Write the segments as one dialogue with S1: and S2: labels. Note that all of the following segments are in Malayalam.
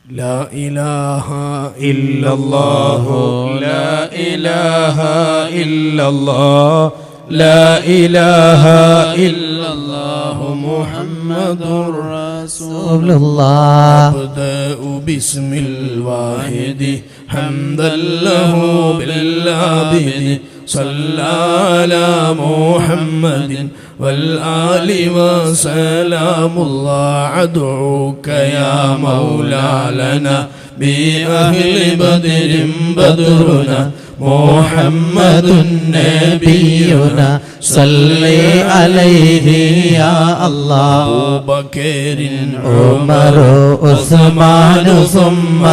S1: لا إله إلا الله لا إله إلا الله لا إله إلا الله محمد رسول الله أبدأ باسم الواحد حمدا له بالعبد صلى على محمد والآل وسلام الله أدعوك يا مولى لنا بأهل بدر بدرنا محمد نبينا صل عليه يا الله أبو بكر عمر عثمان ثم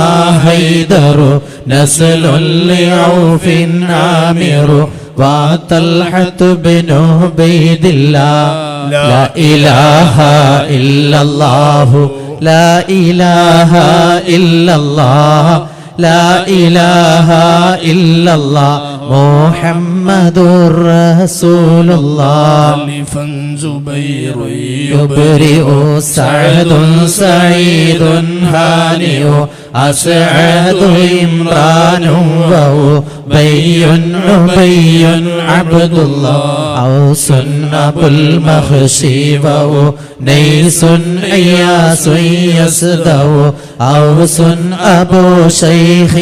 S1: حيدر نسل لعوف عامر وطلحة بن عبيد الله لا إله إلا الله لا إله إلا الله لا إله إلا الله محمد رسول الله خليفا زبير يبرئ سعد سعيد هانئ أسعد إمران وأبي عبي عبد الله أوس أبو المخشي ونيس إياس يسدأ أوس أبو شيخ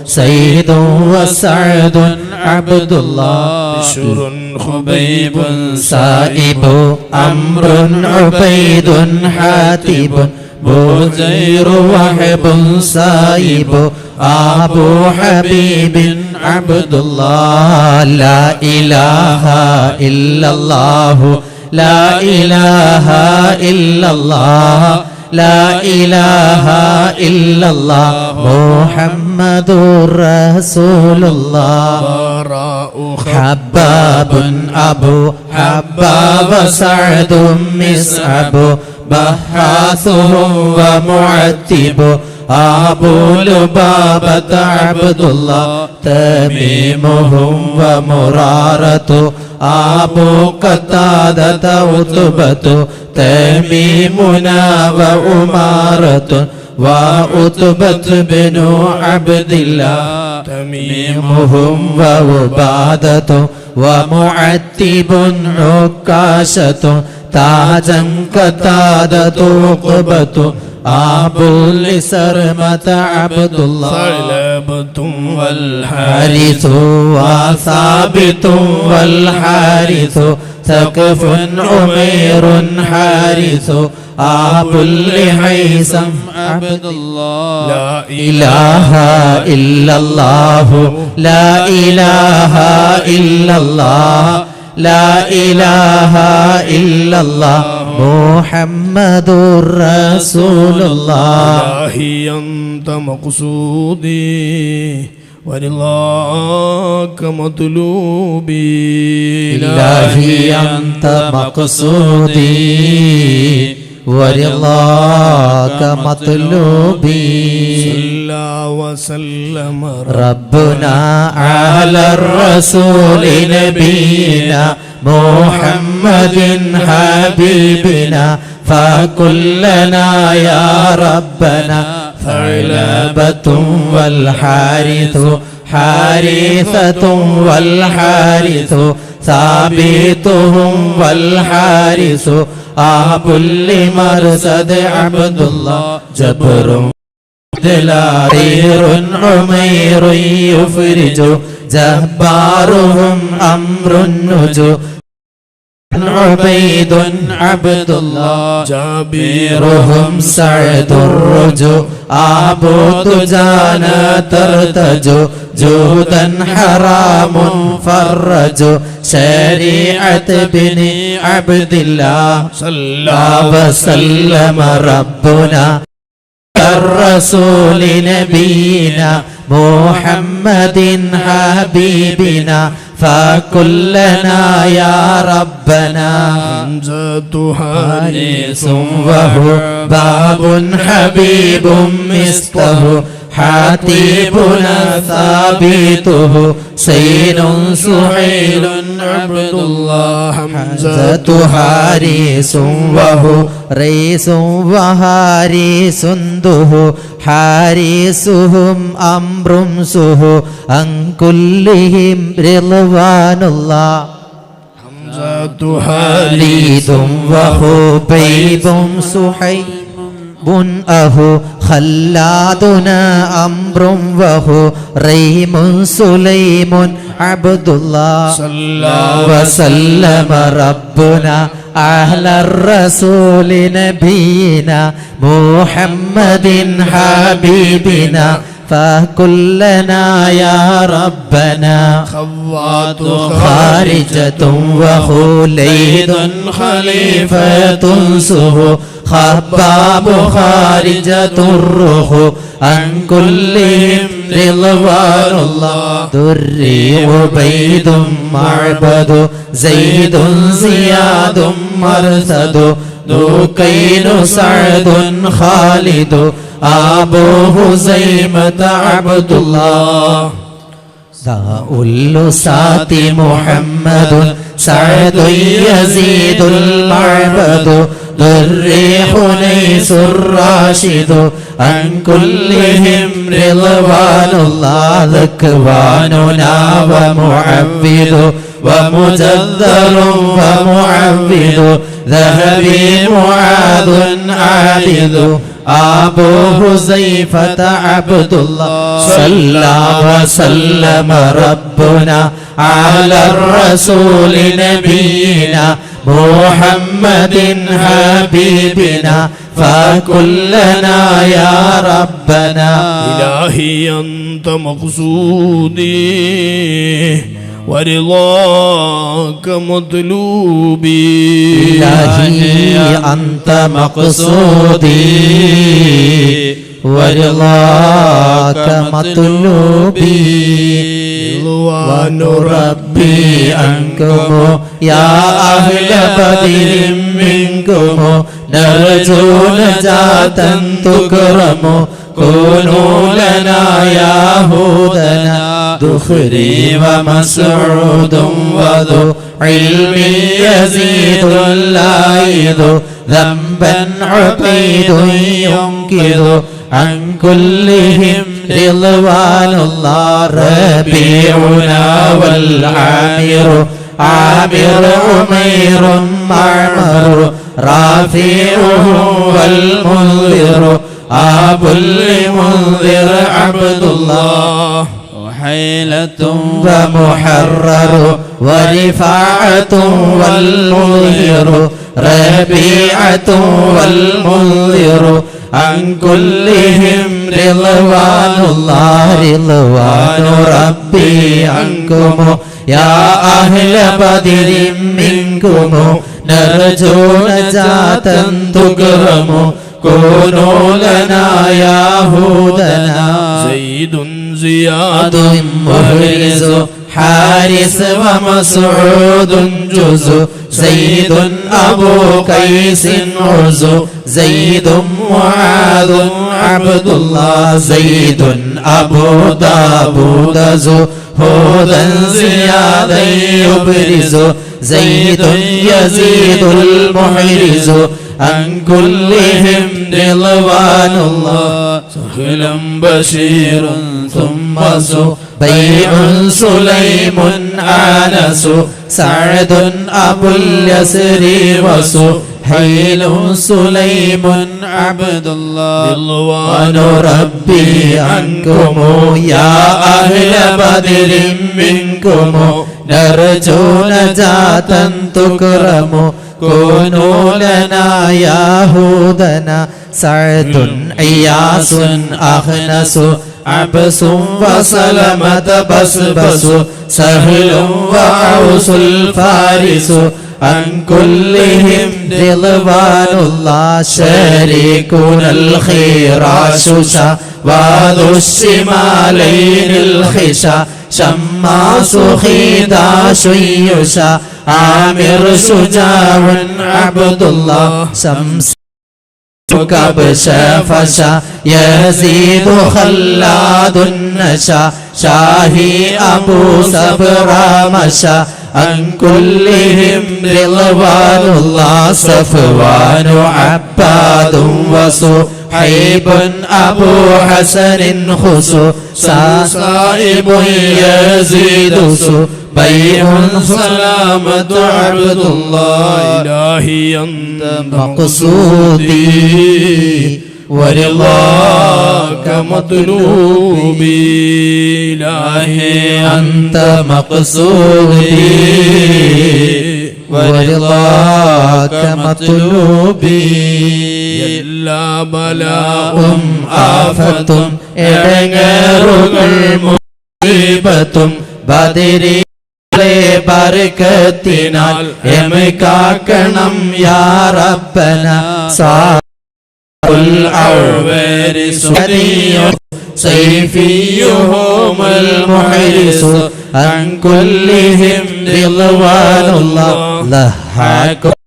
S1: وسيد وسعد عبد الله بشر خبيب سائب أمر عبيد حاتب بزير وحب سائب أبو حبيب عبد الله لا إله إلا الله لا إله إلا الله لا إله إلا الله محمد رسول الله حباب أبو حباب سعد مسعب بحاثهم ومعتب أبو لبابة عبد الله تميمهم ومرارة أبو قتادة عتبة تميمنا وأمارة وعتبة بن عبد الله تميمهم وعبادة ومعتب عكاشة تاجا قتادة عقبة أبو لسرمة عبد الله ثعلبة والحارث وثابت والحارث ثقف عمير حارث أبو لحيثم عبد الله لا إله إلا الله لا إله إلا الله لا إله إلا الله محمد رسول الله إلهي أنت مقصودي ورضاك مطلوبي إلهي أنت مقصودي ورضاك مطلوبي صلى وسلم ربنا على الرسول نبينا محمد حبيبنا فكلنا يا ربنا ثعلبة والحارث حارثة والحارث ثابتهم والحارث أبو لمرصد عبد الله جبر دلائر عمير يفرج جبارهم أمر النجو عبيد عبد الله جابرهم سعد الرجو أبو دجان ترتجو جودا حرام فرج شريعة بن عبد الله صلى وسلم ربنا الرسول نبينا محمد حبيبنا فكلنا يا ربنا حمزة حارث وهو باب حبيب مسته حاتبنا ثابته سين سهيل عبد الله حمزة حارس وهو ريس وحارس ده حارسهم أمر سه عن كلهم رضوان الله حمزة خالد وخبيب صحيب أهو خلادنا أمر وهو ريم سليم عبد الله صلى وسلم ربنا على الرسول نبينا محمد حبيبنا فكلنا يا ربنا خوات خارجة وخليد خليفة سه خباب خارجة الروح عن كلهم رضوان الله دري عبيد معبد زيد زياد مرثد ذكين سعد خالد أبو هزيمة عبد الله داء اللسات محمد سعد يزيد المعبد دري حنيس الراشد عن كلهم رضوان الله ذكواننا ومعبد ومجذر ومعبد ذهبي معاذ عابد أبو حذيفة عبد الله صلى وسلم ربنا على الرسول نبينا محمد حبيبنا فكلنا يا ربنا
S2: إلهي أنت مقصودي ورضاك مطلوبي
S1: إلهي أنت مقصودي ورضاك مطلوبي رضوان ربي عنكم يا أهل بدر منكم نرجو نجاة تكرم كونوا لنا يا هودنا دخري ومسعود وذو علم يزيد اللايذ ذنبا عقيد ينكذ عن كلهم رضوان الله ربيعنا والعامر عامر عمير معمر رافعه والمنذر أبو المنذر عبد الله وحيلة ومحرر ورفاعة والمظهر ربيعة والمنذر عن كلهم رضوان الله رضوان ربي عنكم يا أهل بدر منكم نرجو نجاة تكرم كونوا لنا يا هودنا
S2: زيد زياد
S1: محرز حارس ومسعود جزء زيد أبو قيس عزو زيد معاذ عبد الله زيد أبو داود زهودا زيادا يبرز زيد يزيد المحرز عن كلهم رضوان الله سهلا بشير ثم بيع سليم آنس سعد أبو اليسر وسهيل سليم عبد الله رضوان ربي عنكم يا أهل بدر منكم نرجو نجاة تكرم كونوا لنا يا هودنا سعد عياس أخنس عبس وسلمة بسبس سهل وعوس الفارس عن كلهم رضوان الله شريكنا الخراش وذو الشمالين الخشا شماس خداش يشا عامر شجاع عبد الله شمس كبش فشا يزيد خلاد النشا شاهي أبو صبر مشى عن كلهم رضوان الله صفوان عباد وصحيب أبو حسن خسو صائب يزيد بيع سلامة عبد الله
S2: إلهي أنت
S1: مقصودي
S2: ورضاك مطلوبي إلهي
S1: أنت مقصودي ورضاك مطلوبي
S2: എല്ലാ ബലാഉം
S1: ആഫത്തും ഇടങ്ങേറുകൾ മുസീബത്തും ബദരീകളെ ബർക്കത്തിനാൽ എമെ കാക്കണം യാ റബ്ബന സാഉൽ അർവാരിസ് സൈഫിയുഹും അൽ മുഹരിസ് അൻ കുല്ലിഹിം റിളവാനുല്ലാഹ് ലഹാക്കും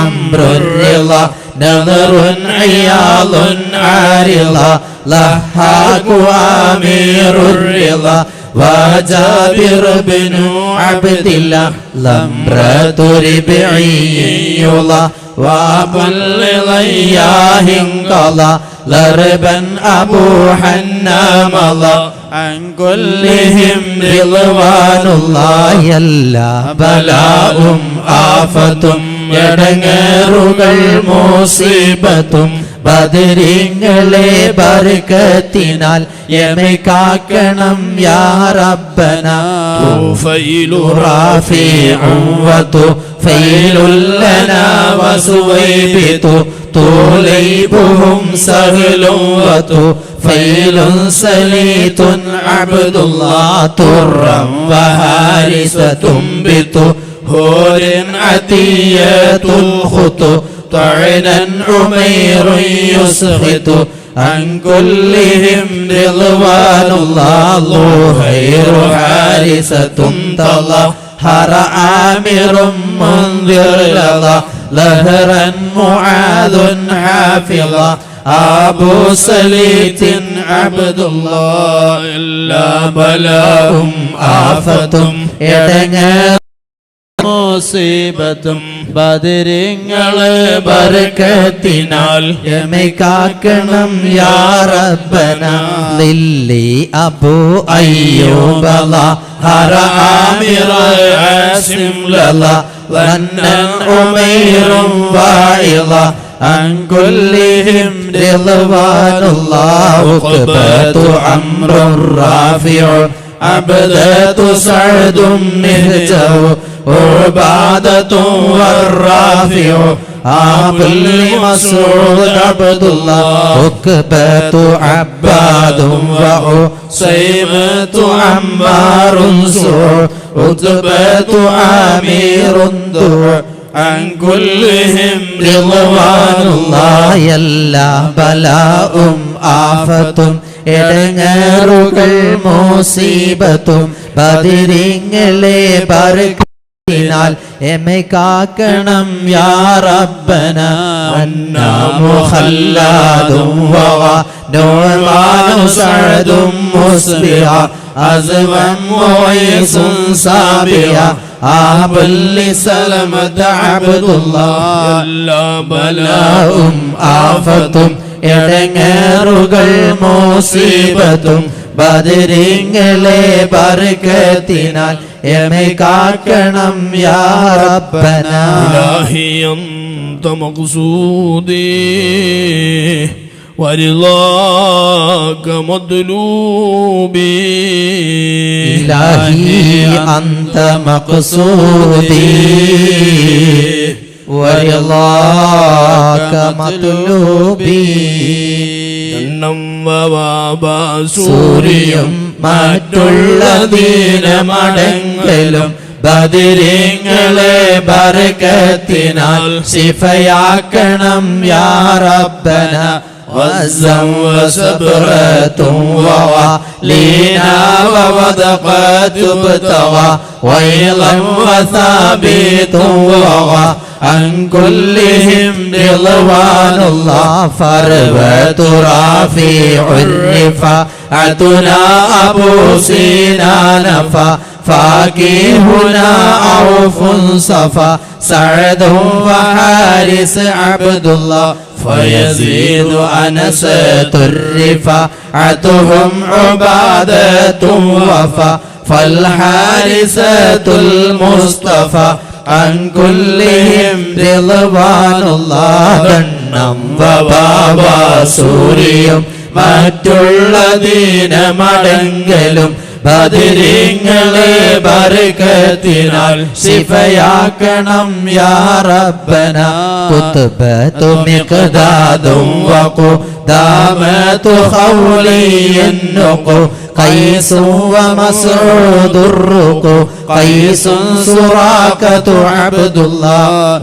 S1: അംറുർ റിള نظر عياض عارضة لحاق أمير الرضا وجابر بن عبد الله لمرة ربعي يلا وأبو الغياه انقضى لربا أبو حنام الله عن كلهم رضوان الله يلا بلاء آفة ഇടങ്ങേറുകൾ മുസീബത്തും ബദരീങ്ങളെ ബർക്കത്തിനാൽ എമെ കാക്കണം യാ റബ്ബന
S2: തുഫൈലു
S1: റാഫിഉ വതുഫൈലുൽ ലനാ വസുവൈബിതു തുലൈബുഹും സഹ്ലു വതുഫൈലുൻ സലീതുൻ അബ്ദുല്ലാഹ് തുറം വഹാരിസതും ബിതു هور عتية الخطو طعنا عمير يسخط عن كلهم رضوان الله خير حارسة تظهر عامر منذر لظى لهرا معاذ حافظا أبو سليت عبد الله إلا بلاء آفة إدنار മുസീബത്തും ബദരീങ്ങളെ ബർക്കത്തിനാൽ എമെ കാക്കണം യാ റബ്ബന ലില്ലി അബു അയ്യൂബ ഹറ ആമിറ ആസിം ലല വന്നൻ ഉമൈറും വാഇള عن كلهم رضوان الله عقبة عمرو الرافع عبدة سعد مهجو عبادة والرافع عبد مسعود عبد الله عقبة عباد وعصيمة عمار سوع عتبة عامر دور عن كلهم رضوان الله يلا بلاء آفة ഇടങ്ങേറുകൾ മുസീബത്തും ബദരീങ്ങളെ ബർക്കത്തിനാൽ എമെ കാക്കണം യാ റബ്ബന അന്നാ മുഖല്ലാദും വവ നൂമാനു സഅദും മുസ്ബിഹ അസ്വം മുഈസുൻ സാബിഹ ആബുൽ സലമത അബ്ദുല്ലാഹ് എല്ലാ ബലാഉം ആഫത്തും ഇടങ്ങേറുകൾ മുസീബത്തും ബദരീങ്ങളെ ബർക്കത്തിനാൽ എമെ കാക്കണം യാ റബ്ബന
S2: ഇലാഹി അൻത മഖ്സൂദി വരിളാക മദ്ലൂബി
S1: ഇലാഹി അൻത മഖ്സൂദി ورضاك مطلوبي
S2: എണ്ണം വവാബാ
S1: സൂര്യയും മറ്റുള്ള ദീനമടങ്ങലും ബദരീങ്ങളെ ബർക്കത്തിനാൽ ശിഫയാക്കണം യാ റബ്ബന وزن وسبرة وولينا وودقات ابتغى ويلا وثابت عن كلهم رضوان الله فروة رافع الرفاعتنا أبو سنان فاكهنا عوف صفا سعد وحارس عبد الله فيزيد أنسة الرفاعتهم عبادة وفا فالحارسة المصطفى عن كلهم رضوان الله ദണ്ണം വബാബ സൂരിയും മറ്റുള്ള ദിനമടങ്കലും ബദരീങ്ങളെ ബർക്കത്തിനാൽ ശിഫയാക്കണം യാ റബ്ബന കുത്ബതു മിഖ്ദാദും വഖുദാമതു ഖൗലിയൻ നുഖു قيس ومسعود الرق قيس سراقة عبد الله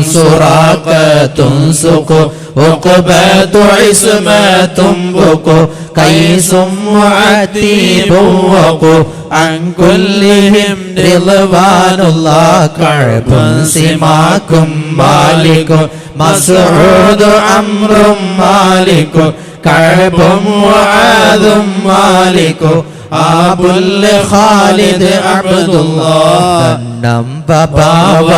S1: سراقة سق عقبة عصمة بق قيس معتيب وق عن كلهم رضوان الله كعب سماك مالك مسعود عمرو مالك كعب معاذ مالك أبو خالد عبد الله നമ്പബാവ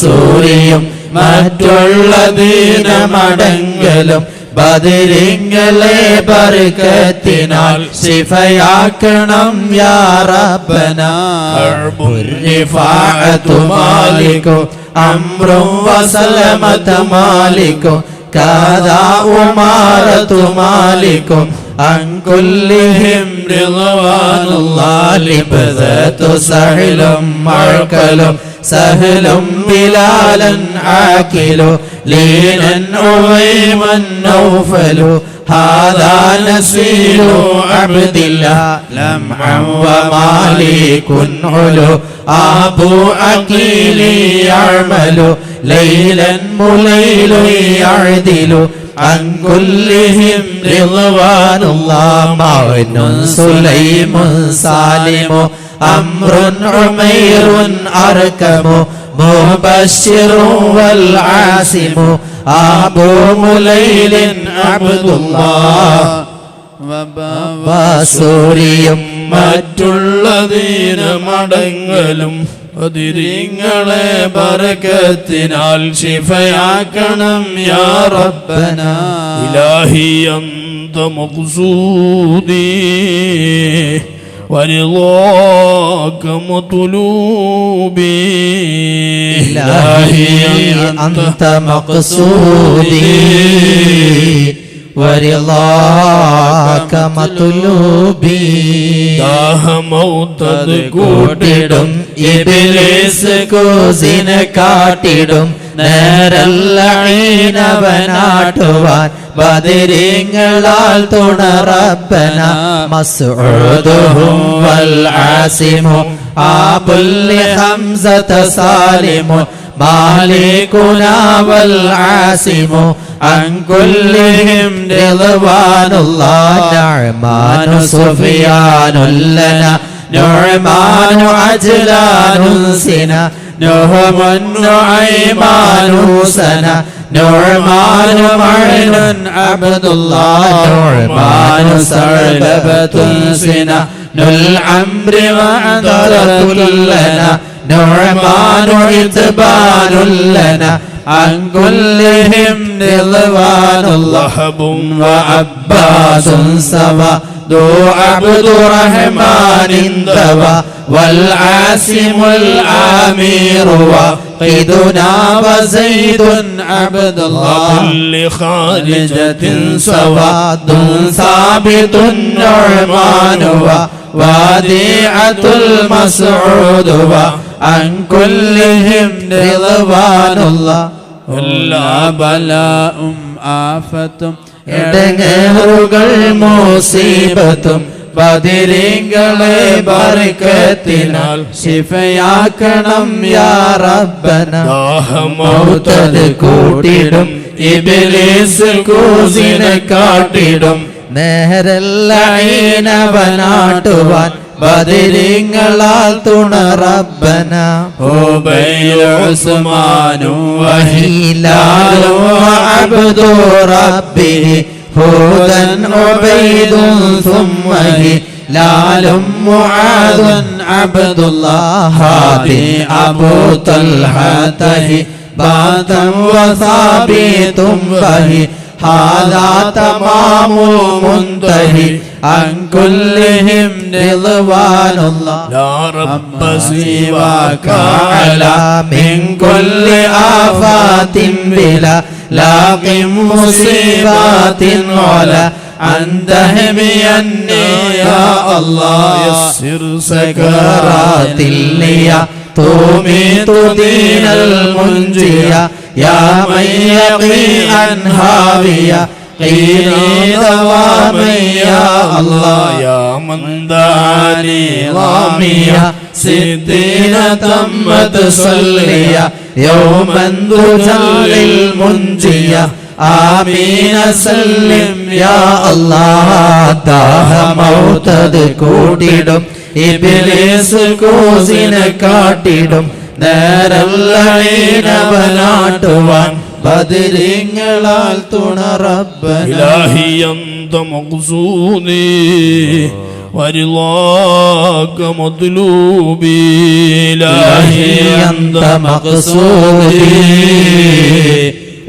S1: സൂരിയും മറ്റുള്ള ദിനമടങ്കലും ബദരീങ്ങളെ ബർക്കത്തിനാൽ ശിഫയാക്കണം യാ റബ്ബന റിഫാഅത്തു മാലികു അംറു വസലമത മാലികു كذا أمارة مالك عن كلهم رضوان الله لبذات سهل معكل سهل بلالا عاكل لينا عظيما نوفل هذا نسيل عبد الله لمعا ومالك علو أبو عقيل يعمل ليلا مليل يعدل عن كلهم رضوان الله معن سليم سالم أمر عمير أركم مبشر والعاصم أبو مليل عبد الله وباسوريم
S2: മറ്റുള്ള ദിനമടങ്ങലും ബദരീങ്ങളെ ബർക്കത്തിനാൽ ശിഫയാക്കണം യാ റബ്ബന ഇലാഹി അന്ത മഖ്സൂദി വരിളാക മത്ലൂബി
S1: ഇലാഹി അന്ത മഖ്സൂദി വരിളാക മത്ലൂബി
S2: ദാഹമൗതദ്
S1: കൂട്ടിടും ഇബ്ലീസ് കൂസിനെ കാട്ടിടും നേരല്ലീനവനാട്ടുവാൻ ബദരീങ്ങളാൽ തുണ റബ്ബന മസ്ഊദുഹും വൽ ആസിമു അബുൽ ഹംസത സാലിമു മാലികുനാ വൽ ആസിമു عن كلهم رضوان الله نعمان سفيان لنا نعمان عجلان سنا نهم نعيمان سنا نعمان معن عبد الله نعمان سرببة سنا نلعمر وعذرة لنا نعمان عتبان لنا عن كلهم رضوان الله وعباس سوا ذو عبد الرحمن دوا والعاصم الآمير وقيدنا وزيد عبد الله
S2: كل خارجة
S1: سواد ثابت النعمان ووديعة المسعود عن كلهم رضوان الله
S2: എല്ലാ
S1: ബലാഉം ആഫത്തും ഇടങ്ങേറുകൾ മുസീബത്തും ബദരീങ്ങളെ ബർക്കത്തിനാൽ ശിഫയാക്കണം യാ റബ്ബന ദാഹമൗതദ് കൂട്ടിടും ഇബ്ലീസ് കൂസിനെ കാട്ടിടും നേരല്ലീനവനാട്ടുവാൻ ബദരിങ്ങളാൽ തുണ റബ്ബന ഹുബൈൽ ഉസ്മാനു വഹിലാലു അബ്ദു റബ്ബിഹി ഹുദൻ ഉബൈദുൻ സുമ്മഹി ലാലും മുആദുൻ അബ്ദുല്ലാഹ് ഹാദി അബൂ തൽഹതഹി ബാതം വസാബിതും ബഹി ഹാദാ തമാമുൽ മുൻതഹി അൻ കുല്ലിഹിം റിദ്വാനുല്ലാഹ് ലാ റബ്ബ സിവാക അലാ മിൻ കുല്ലി ആഫാത്തിൻ ബിലാ ലാഖിം മുസീബാത്തിൻ വലാ അന്തഹമിയന്നി യാ അല്ലാഹ് യസ്സിർ സകറാത്തില്ലിയ തുമീതു ദീനൽ മുൻജിയ യാ മൻ യഖീ അൻഹാവിയ ഖീനി ദവാമി യാ അല്ലാഹ് യാ മൻ ദാനി ളാമിയ സിദ്ദീന തമ്മത് സല്ലിയ യൗമൻ ദുജല്ലിൽ മുൻജിയ ആമീന സല്ലിം യാ അല്ലാഹ് ദാഹമൗതത് കൂടിടും ഇബ്ലീസ് കൂസിനെ കാട്ടിടും നേരല്ലീനവനാട്ടുവാൻ ബദരിങ്ങളാൽ തുണ റബ്ബന
S2: ഇലാഹി അന്ത മഖ്സൂദി വരിളാക മത്ലൂബി ഇലാഹി
S1: അന്ത മഖ്സൂദി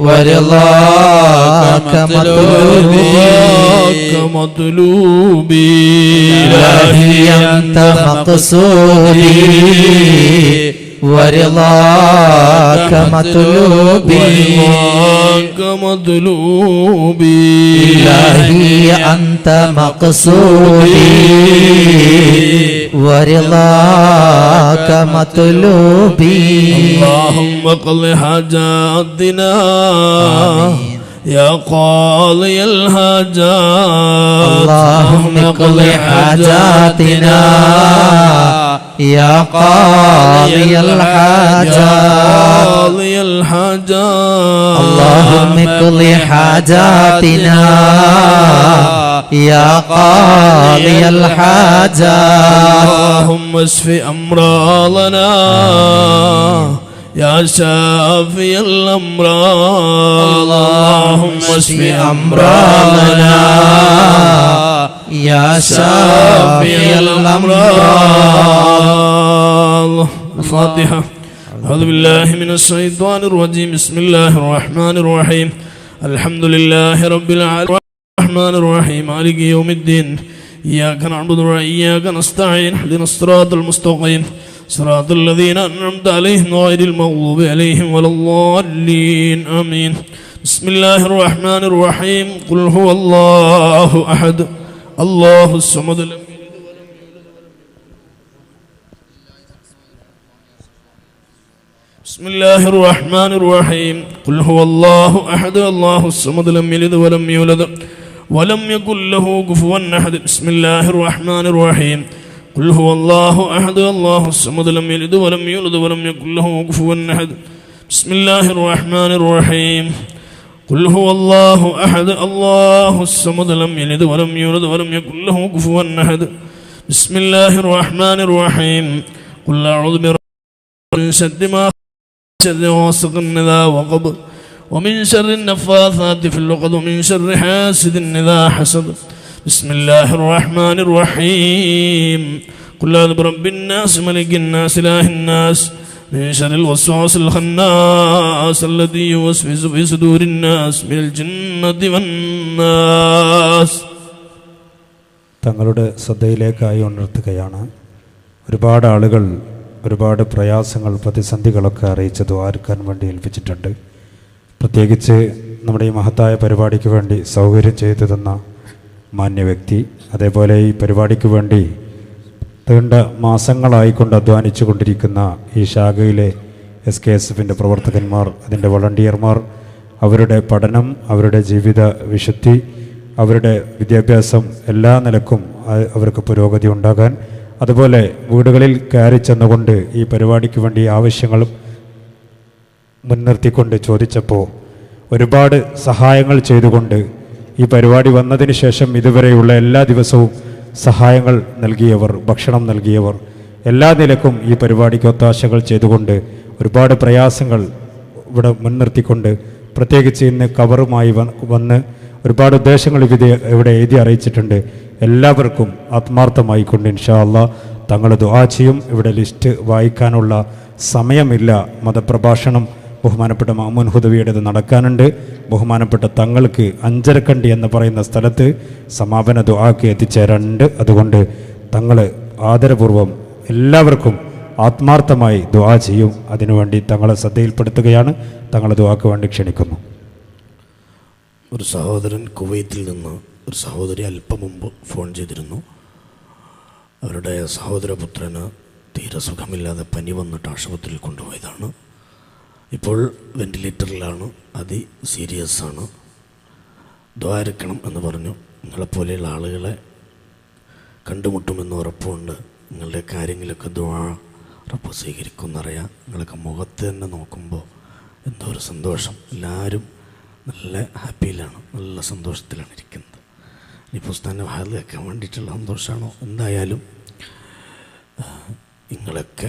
S1: ورضاك
S2: مطلوبي
S1: إلهي أنت مقصودي ورضاك مطلوبي إلهي أنت مقصودي ورضاك مطلوبي
S2: اللهم اقض حاجاتنا يا قاضي الحاجات
S1: اللهم اقض حاجاتنا يا قاضي الحاجات اللهم اقض حاجاتنا يا قاضي الحاجات
S2: اللهم اشف أمراضنا يا شافي الأمراض اللهم اشف أمراضنا
S1: يا شافي الأمراض.
S2: الفاتحة. أعوذ بالله من الشيطان الرجيم. بسم الله الرحمن الرحيم. الحمد لله رب العالمين الرحمن الرحيم مالك يوم الدين. إياك نعبد وإياك نستعين. اهدنا الصراط المستقيم صراط الذين أنعمت عليهم غير المغضوب عليهم ولا الضالين آمين. بسم الله الرحمن الرحيم. قل هو الله أحد الله الصمد لم يلد ولم يولد. بسم الله الرحمن الرحيم. قل هو الله أحد الله الصمد لم يلد ولم يولد ولم يكن له كفوا أحد. بسم الله الرحمن الرحيم. قل هو الله أحد الله الصمد لم يلد ولم يولد ولم يكن له كفوا أحد. بسم الله الرحمن الرحيم. قل هو الله أحد الله الصمد لم يلد ولم يولد ولم يكن له كفوا أحد. بسم الله الرحمن الرحيم. قل أعوذ برب من شر ما شر غاسق إذا وقب ومن شر النفاثات في العقد ومن شر حاسد إذا حسد. بسم الله الرحمن الرحيم. قل أعوذ برب الناس ملك الناس إله الناس من شر الوسواس الخناس الذي يوسوس في صدور الناس من الجنة والناس.
S3: തങ്ങളുടെ ശ്രദ്ധയിലേക്കായി ഉണർത്തുകയാണ്. ഒരുപാട് ആളുകൾ ഒരുപാട് പ്രയാസങ്ങൾ പ്രതിസന്ധികളൊക്കെ അറിയിച്ച് ദ്വാരക്കാൻ വേണ്ടി ഏൽപ്പിച്ചിട്ടുണ്ട്. പ്രത്യേകിച്ച് നമ്മുടെ ഈ മഹത്തായ പരിപാടിക്ക് വേണ്ടി സൗകര്യം ചെയ്തു തന്ന മാന്യ വ്യക്തി, അതേപോലെ ഈ പരിപാടിക്ക് വേണ്ടി നീണ്ട മാസങ്ങളായിക്കൊണ്ട് അധ്വാനിച്ചു കൊണ്ടിരിക്കുന്ന ഈ ശാഖയിലെ SKSFിൻ്റെ പ്രവർത്തകന്മാർ, അതിൻ്റെ വളണ്ടിയർമാർ, അവരുടെ പഠനം, അവരുടെ ജീവിത വിശുദ്ധി, അവരുടെ വിദ്യാഭ്യാസം എല്ലാ നിലക്കും അവർക്ക് പുരോഗതി ഉണ്ടാകാൻ, അതുപോലെ വീടുകളിൽ കയറി ചെന്നുകൊണ്ട് ഈ പരിപാടിക്ക് വേണ്ടി ആവശ്യങ്ങളും മുൻനിർത്തിക്കൊണ്ട് ചോദിച്ചപ്പോൾ ഒരുപാട് സഹായങ്ങൾ ചെയ്തുകൊണ്ട് ഈ പരിപാടി വന്നതിന് ശേഷം ഇതുവരെയുള്ള എല്ലാ ദിവസവും സഹായങ്ങൾ നൽകിയവർ, ഭക്ഷണം നൽകിയവർ, എല്ലാ നിലക്കും ഈ പരിപാടിക്ക് ഒത്താശകൾ ചെയ്തുകൊണ്ട് ഒരുപാട് പ്രയാസങ്ങൾ ഇവിടെ മുൻനിർത്തിക്കൊണ്ട്, പ്രത്യേകിച്ച് ഇന്ന് കവറുമായി വന്ന് ഒരുപാട് ഉദ്ദേശങ്ങൾ ഇവിടെ എഴുതി അറിയിച്ചിട്ടുണ്ട്. എല്ലാവർക്കും ആത്മാർത്ഥമായിക്കൊണ്ട് ഇൻഷാ അല്ലാഹ് തങ്ങൾ ദുആ ചെയ്യും. ഇവിടെ ലിസ്റ്റ് വായിക്കാനുള്ള സമയമില്ല. മതപ്രഭാഷണം ബഹുമാനപ്പെട്ട മാമൂൻ ഹുദവിയുടേത് നടക്കാനുണ്ട്. ബഹുമാനപ്പെട്ട തങ്ങൾക്ക് അഞ്ചരക്കണ്ടി എന്ന് പറയുന്ന സ്ഥലത്ത് സമാപന ദുആക്ക് എത്തിച്ചേരാനുണ്ട്. അതുകൊണ്ട് തങ്ങൾ ആദരപൂർവ്വം എല്ലാവർക്കും ആത്മാർത്ഥമായി ദുആ ചെയ്യും. അതിനുവേണ്ടി തങ്ങളെ ശ്രദ്ധയിൽപ്പെടുത്തുകയാണ്. തങ്ങളെ ദുആക്ക് വേണ്ടി ക്ഷണിക്കുന്നു.
S2: ഒരു സഹോദരൻ കുവൈത്തിൽ നിന്ന് ഒരു സഹോദരി അല്പം മുമ്പ് ഫോൺ ചെയ്തിരുന്നു. അവരുടെ സഹോദരപുത്രന് തീരെ സുഖമില്ലാതെ പനി വന്നിട്ട് ആശുപത്രിയിൽ കൊണ്ടുപോയതാണ്. ഇപ്പോൾ വെന്റിലേറ്ററിലാണ്, സീരിയസ് ആണ്. ദ്വാരക്കണം എന്ന് പറഞ്ഞു. നിങ്ങളെപ്പോലെയുള്ള ആളുകളെ കണ്ടുമുട്ടുമെന്ന് ഉറപ്പുണ്ട്. നിങ്ങളുടെ കാര്യങ്ങളൊക്കെ ഉറപ്പ് സ്വീകരിക്കുമെന്നറിയാം. നിങ്ങളൊക്കെ മുഖത്ത് തന്നെ നോക്കുമ്പോൾ എന്തോ ഒരു സന്തോഷം. എല്ലാവരും നല്ല ഹാപ്പിയിലാണ്, നല്ല സന്തോഷത്തിലാണ് ഇരിക്കുന്നത്. ഈ പുസ്തകം വാതിൽ വെക്കാൻ വേണ്ടിയിട്ടുള്ള സന്തോഷമാണോ? എന്തായാലും നിങ്ങളൊക്കെ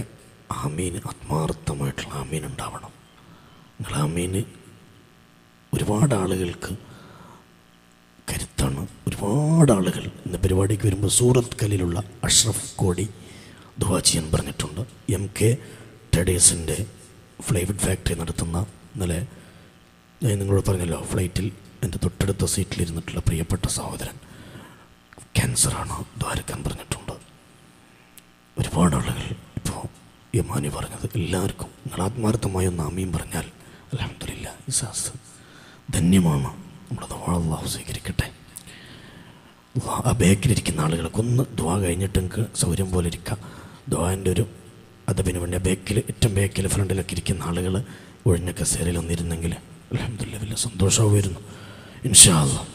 S2: ആമീൻ, ആത്മാർത്ഥമായിട്ടുള്ള ആമീൻ ഉണ്ടാവണം. നിങ്ങൾ ആമീന് ഒരുപാട് ആളുകൾക്ക് കരുത്താണ്. ഒരുപാട് ആളുകൾ ഇന്ന് പരിപാടിക്ക് വരുമ്പോൾ സൂറത്ത് കലിലുള്ള അഷ്റഫ് കോടി ദുആ ചെയ്യാൻ പറഞ്ഞിട്ടുണ്ട്. MK ട്രേഡേഴ്സിൻ്റെ ഫ്ലൈവുഡ് ഫാക്ടറി നടത്തുന്ന ഇന്നലെ ഞാൻ നിങ്ങളോട് പറഞ്ഞല്ലോ, ഫ്ലൈറ്റിൽ എൻ്റെ തൊട്ടടുത്ത സീറ്റിലിരുന്നിട്ടുള്ള പ്രിയപ്പെട്ട സഹോദരൻ ക്യാൻസറാണ്, ദ്വാരക്കാൻ പറഞ്ഞിട്ടുണ്ട്. ഒരുപാട് ആളുകൾ ഇപ്പോൾ യമാനി പറഞ്ഞത് എല്ലാവർക്കും നിങ്ങൾ ആത്മാർത്ഥമായി ഒന്ന് ആമീൻ പറഞ്ഞാൽ അൽഹംദുലില്ലാഹ് ഇസാസ് ധന്യമാണ്. നമ്മുടെ ദുആ അല്ലാഹു സ്വീകരിക്കട്ടെ. ആ ബേക്കിലിരിക്കുന്ന ആളുകളൊക്കെ ഒന്ന് ദുആ കഴിഞ്ഞിട്ട് നിങ്ങൾക്ക് സൗകര്യം പോലെ ഇരിക്കുക. ദുആൻ്റെ ഒരു അതപിന് വേണ്ടി ഏറ്റവും ബേക്കിൽ ഫ്രണ്ടിലൊക്കെ ഇരിക്കുന്ന ആളുകൾ ഒഴിഞ്ഞ കസേരയിൽ ഒന്നിരുന്നെങ്കിൽ അൽഹംദുലില്ലാഹ് വലിയ സന്തോഷമായിരുന്നു. ഇൻഷാ അല്ലാഹ്.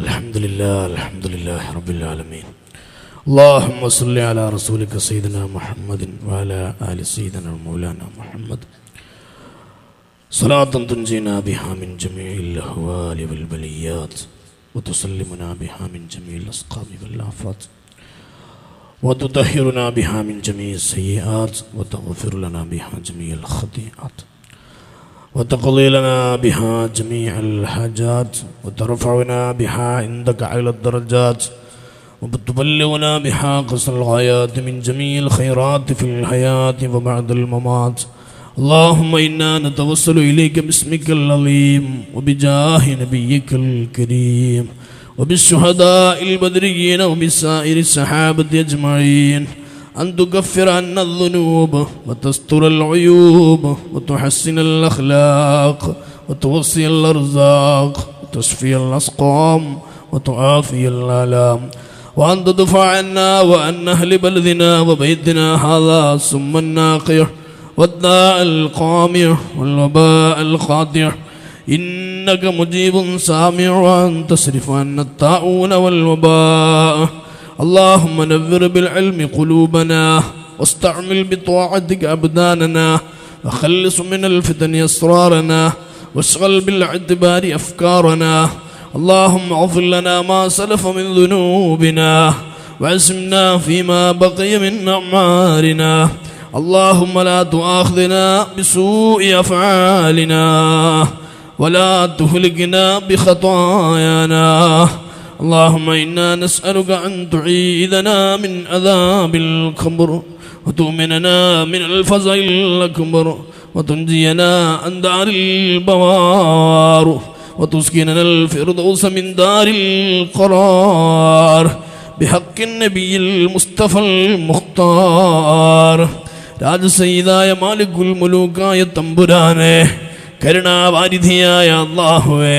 S2: അൽഹംദുലില്ലാഹി റബ്ബിൽ ആലമീൻ. اللهم صل على رسولك سيدنا محمد وعلى آل سيدنا مولانا محمد صلاة تنجينا بها من جميع الأهوال والبليات وتسلمنا بها من جميع الأسقام والآفات وتطهرنا بها من جميع السيئات وتغفر لنا بها جميع الخطيئات وتقضي لنا بها جميع الحاجات وترفعنا بها عندك على الدرجات وتبلغنا بها قصر الغايات من جميع الخيرات في الحياة وبعد الممات. اللهم إنا نتوسل إليك باسمك العظيم وبجاه نبيك الكريم وبالشهداء البدريين وبسائر الصحابة أجمعين أن تكفر عنا الذنوب وتستر العيوب وتحسن الأخلاق وتوسع الأرزاق وتشفي الأسقام وتعافي الآلام وأن تدفع عنا وأن أهل بلدنا وبيتنا هذا سم الناقع والداء القامع والوباء القاطع إنك مجيب سامع وأن تصرف عنا الطاعون والوباء. اللهم نور بالعلم قلوبنا واستعمل بطاعتك أبداننا وخلص من الفتن أسرارنا واشغل بالاعتبار أفكارنا. اللهم اغفر لنا ما سلف من ذنوبنا وعصمنا فيما بقي من أعمارنا. اللهم لا تؤاخذنا بسوء أفعالنا ولا تهلكنا بخطايانا. اللهم إنا نسألك أن تعيذنا من عذاب القبر وتؤمننا من الفزع الأكبر وتنجينا عن دار البوار وتسكننا الفردوس من دار القرار بحق النبي المصطفى المختار. രാജസയ്യിദായ മാലിക്കുൽ മുലൂക്കായ തമ്പുരാനെ, കരുണാവാരിധിയായ അല്ലാഹുവേ,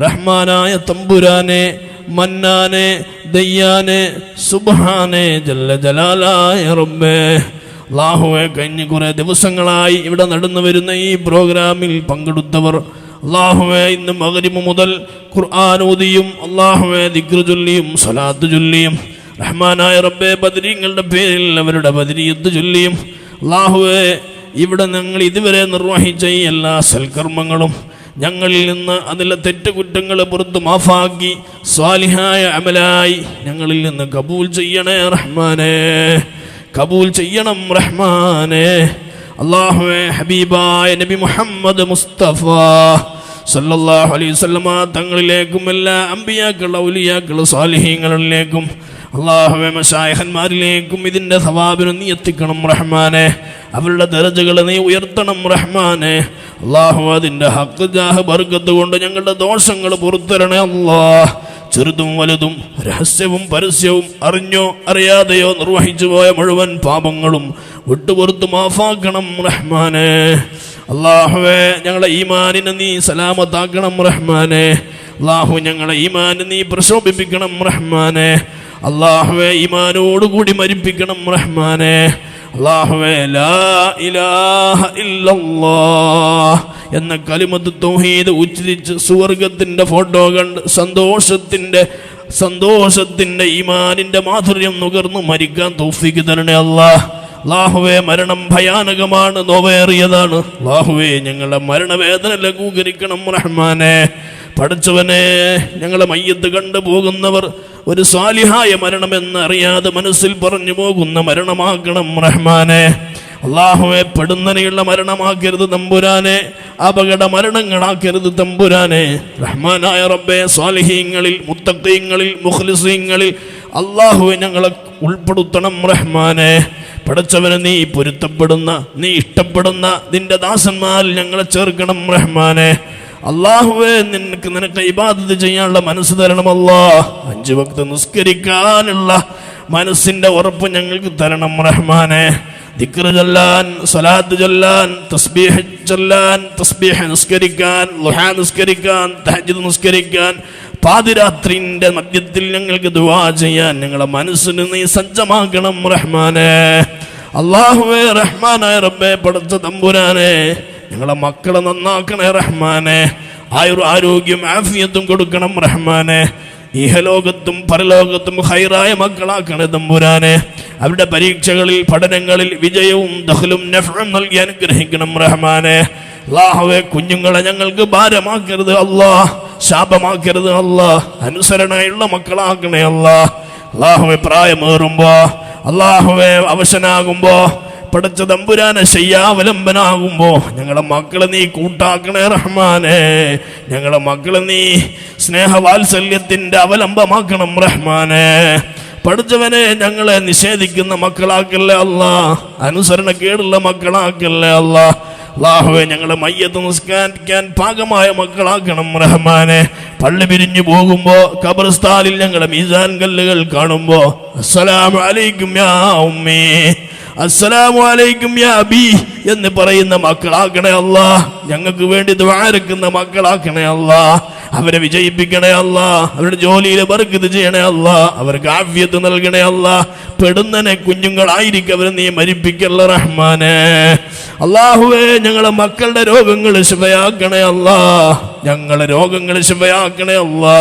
S2: റഹ്മാനായ തമ്പുരാനെ, മന്നാനെ, ദയ്യാനെ, സുബ്ഹാനെ, ജല്ല ജലാലായ റബ്ബേ, അല്ലാഹുവേ, കഴിഞ്ഞ കുറേ ദിവസങ്ങളായി ഇവിടെ നടന്നു വരുന്ന ഈ പ്രോഗ്രാമിൽ പങ്കെടുത്തവർ അല്ലാഹുവേ, ഇന്ന് മഗ്രിബ് മുതൽ ഖുർആൻ ഓതിയും അല്ലാഹുവേ ദിക്റ് ചൊല്ലിയും സ്വലാത്ത് ചൊല്ലിയും റഹ്മാനായ റബ്ബേ ബദരീങ്ങളുടെ പേരിൽ അവരുടെ ബദരിയത്ത് ചൊല്ലിയും അല്ലാഹുവേ, ഇവിടെ ഞങ്ങൾ ഇതുവരെ നിർവഹിച്ച ഈ എല്ലാ സൽക്കർമ്മങ്ങളും ഞങ്ങളിൽ നിന്ന് അതിലെ തെറ്റുകുറ്റങ്ങൾ പുറത്ത് മാഫാക്കി സ്വാലിഹായ അമലായി ഞങ്ങളിൽ നിന്ന് കബൂൽ ചെയ്യണേ റഹ്മാനേ, കബൂൽ ചെയ്യണം റഹ്മാനേ. അല്ലാഹുവേ, ഹബീബായ നബി മുഹമ്മദ് മുസ്തഫ സല്ലല്ലാഹു അലൈഹി വസല്ലമ തങ്ങളിലേക്കും എല്ലാ അമ്പിയാക്കൾ, ഔലിയാക്കൾ, സാലിഹീങ്ങളിലേക്കും അല്ലാഹുവേ മശായിഖന്മാരിലേക്കും ഇതിൻ്റെ സവാബിന് നീ എത്തിക്കണം റഹ്മാനെ. അവരുടെ ദറജകൾ നീ ഉയർത്തണം റഹ്മാനെ. അല്ലാഹു അതിൻ്റെ ഹഖ് ജാഹ് ബർക്കത്ത് കൊണ്ട് ഞങ്ങളുടെ ദോഷങ്ങൾ പുറത്തരണേ അല്ലാഹ്. ചെറുതും വലുതും രഹസ്യവും പരസ്യവും അറിഞ്ഞോ അറിയാതെയോ നിർവഹിച്ചു പോയ മുഴുവൻ പാപങ്ങളും വിട്ടുപുറത്ത് മാഫാക്കണം റഹ്മാനെ. അല്ലാഹുവേ, ഞങ്ങളെ ഈമാനിനെ നീ സലാമത്താക്കണം റഹ്മാനെ. അല്ലാഹു, ഞങ്ങളെ ഈമാനെ നീ പ്രശോഭിപ്പിക്കണം റഹ്മാനെ. അല്ലാഹുവേ, ഈമാനോടുകൂടി മരിപ്പിക്കണം റഹ്മാനെ. അല്ലാഹുവേ, ലാ ഇലാഹ ഇല്ലല്ലാഹ് എന്ന കലിമത്ത് തൗഹീദ് ഉച്ചരിച്ച് സുവർഗത്തിൻ്റെ ഫോട്ടോ കണ്ട് സന്തോഷത്തിൻ്റെ ഈമാനിൻ്റെ മാധുര്യം നുകർന്നു മരിക്കാൻ തൗഫീഖ് തരണേ അല്ലാഹ്. അല്ലാഹുവേ, മരണം ഭയാനകമാണ്, നോവേറിയതാണ്. അല്ലാഹുവേ, ഞങ്ങളുടെ മരണവേദന ലഘൂകരിക്കണം റഹ്മാനെ. പഠിച്ചവനെ, ഞങ്ങളെ മയ്യത്ത് കണ്ടു പോകുന്നവർ ഒരു സ്വാലിഹായ മരണമെന്ന് അറിയാതെ മനസ്സിൽ പറഞ്ഞു പോകുന്ന മരണമാക്കണം റഹ്മാനെ. അല്ലാഹുവേ, പെടുന്നനെയുള്ള മരണമാക്കരുത് തമ്പുരാനെ, അപകട മരണങ്ങളാക്കരുത് തമ്പുരാനെ. റഹ്മാനായ റബ്ബേ, സ്വാലിഹീങ്ങളിൽ, മുത്തഖീങ്ങളിൽ, മുഖ്ലിസീങ്ങളിൽ അല്ലാഹുവേ ഞങ്ങളെ ഉൾപ്പെടുത്തണം റഹ്മാനെ. പഠിച്ചവനെ, നീ പൊരുത്തപ്പെടുന്ന, നീ ഇഷ്ടപ്പെടുന്ന നിന്റെ ദാസന്മാരിൽ ഞങ്ങളെ ചേർക്കണം റഹ്മാനെ. അല്ലാഹുവേ, നിനക്ക് ഇബാദത്ത് ചെയ്യാനുള്ള മനസ്സ് തരണം അല്ലാഹ്. 5 വക്ത് നിസ്കരിക്കാനുള്ള മനസ്സിന്റെ ഉറപ്പ് ഞങ്ങൾക്ക് തരണം റഹ്മാനെ. ദിക്ർ ചൊല്ലാൻ, സ്വലാത്ത് ചൊല്ലാൻ, തസ്ബീഹ് ചൊല്ലാൻ, തസ്ബീഹ് നിസ്കരിക്കാൻ, ളുഹാ നിസ്കരിക്കാൻ, തഹജ്ജുദ് നിസ്കരിക്കാൻ, പാതിരാത്രിന്റെ മധ്യത്തിൽ ഞങ്ങൾക്ക് ദുആ ചെയ്യാൻ ഞങ്ങളെ മനസ്സിന് നീ സജ്ജമാക്കണം റഹ്മാനെ. അല്ലാഹുവേ, റഹ്മാനായ റബ്ബേ, പടച്ച തമ്പുരാനെ, ഞങ്ങളെ മക്കളെ നന്നാക്കണേ റഹ്മാനെ. ആരോഗ്യം ആഫിയത്തും കൊടുക്കണം റഹ്മാനെ. ഇഹലോകത്തും പരലോകത്തും ഹൈറായ മക്കളാക്കണേ തമ്പുരാനെ. അവരുടെ പരീക്ഷകളിൽ, പഠനങ്ങളിൽ വിജയവും ദഖലും നഫ്ഉം നൽകി അനുഗ്രഹിക്കണം റഹ്മാനെ. അല്ലാഹുവേ, കുഞ്ഞുങ്ങളെ ഞങ്ങൾക്ക് ഭാരമാക്കരുത് അല്ലാഹ്, ശാപമാക്കരുത് അല്ലാഹ്. അനുസരണയുള്ള മക്കളാക്കണേ അല്ലാഹ്. അല്ലാഹുവേ, പ്രായമേറുമ്പോ, അല്ലാഹുവേ അവശനാകുമ്പോ, പഠിച്ച തമ്പുരാനെ ശയ്യാവലംബനാകുമ്പോ ഞങ്ങളെ മക്കളെ നീ കൂട്ടാക്കണേ റഹ്മാനെ. ഞങ്ങളെ മക്കളെ നീ സ്നേഹവാത്സല്യത്തിന്റെ അവലംബമാക്കണം റഹ്മാനെ. പഠിച്ചവനെ, ഞങ്ങളെ നിഷേധിക്കുന്ന മക്കളാക്കല്ലേ അല്ലാ, അനുസരണക്കേടുള്ള മക്കളാക്കല്ലേ അല്ലാ. അല്ലാഹുവേ, ഞങ്ങളെ മയ്യത്ത് നിസ്കരിക്കാൻ പാകമായ മക്കളാക്കണം റഹ്മാനെ. പള്ളി പിരിഞ്ഞു പോകുമ്പോ ഖബർസ്ഥാനിൽ ഞങ്ങളെ മീസാൻ കല്ലുകൾ കാണുമ്പോ അസ്സലാമു അലൈക്കും യാ ഉമ്മീ, അസ്സലാമു അലൈക്കും യാ അബീ എന്ന് പറയുന്ന മക്കളാക്കണേ അല്ലാ. ഞങ്ങൾക്ക് വേണ്ടി ദുആരക്കുന്ന മക്കളാക്കണേ അല്ലാ. അവരെ വിജയിപ്പിക്കണേ അല്ലാ. അവരുടെ ജോലിയിൽ ബർക്കത്ത് ചെയ്യണേ അല്ലാ. അവർക്ക് ആഫിയത്ത് നൽകണേ അല്ലാ. പെടുന്നനെ കുഞ്ഞുങ്ങളായിരിക്കും അവരെ നീ മരിപ്പിക്കല്ല റഹ്മാനെ. അല്ലാഹുവേ, ഞങ്ങളെ മക്കളുടെ രോഗങ്ങൾ ശിഫയാക്കണേ അല്ലാ. ഞങ്ങളെ രോഗങ്ങൾ ശിഫയാക്കണേ അല്ലാ.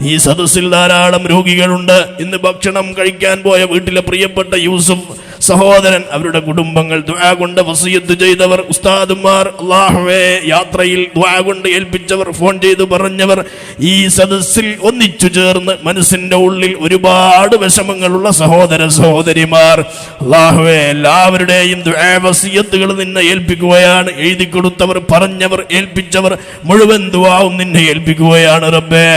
S2: ഈ സദസ്സിൽ ധാരാളം രോഗികളുണ്ട്. ഇന്ന് ഭക്ഷണം കഴിക്കാൻ പോയ വീട്ടിലെ പ്രിയപ്പെട്ട യൂസുഫ് സഹോദരൻ, അവരുടെ കുടുംബങ്ങൾ, ദുആ കൊണ്ട് വസിയത്ത് ചെയ്തവർ, ഉസ്താദുമാർ, അല്ലാഹുവേ, യാത്രയിൽ ദുആ കൊണ്ട് ഏൽപ്പിച്ചവർ, ഫോൺ ചെയ്ത് പറഞ്ഞവർ, ഈ സദസ്സിൽ ഒന്നിച്ചു ചേർന്ന് മനസ്സിന്റെ ഉള്ളിൽ ഒരുപാട് വിഷമങ്ങളുള്ള സഹോദര സഹോദരിമാർ, അല്ലാഹുവേ, എല്ലാവരുടെയും ദുആ വസിയത്തുകൾ നിന്നെ ഏൽപ്പിക്കുകയാണ്. എഴുതി കൊടുത്തവർ, പറഞ്ഞവർ, ഏൽപ്പിച്ചവർ മുഴുവൻ ദുആവും നിന്നെ ഏൽപ്പിക്കുകയാണ് റബ്ബേ.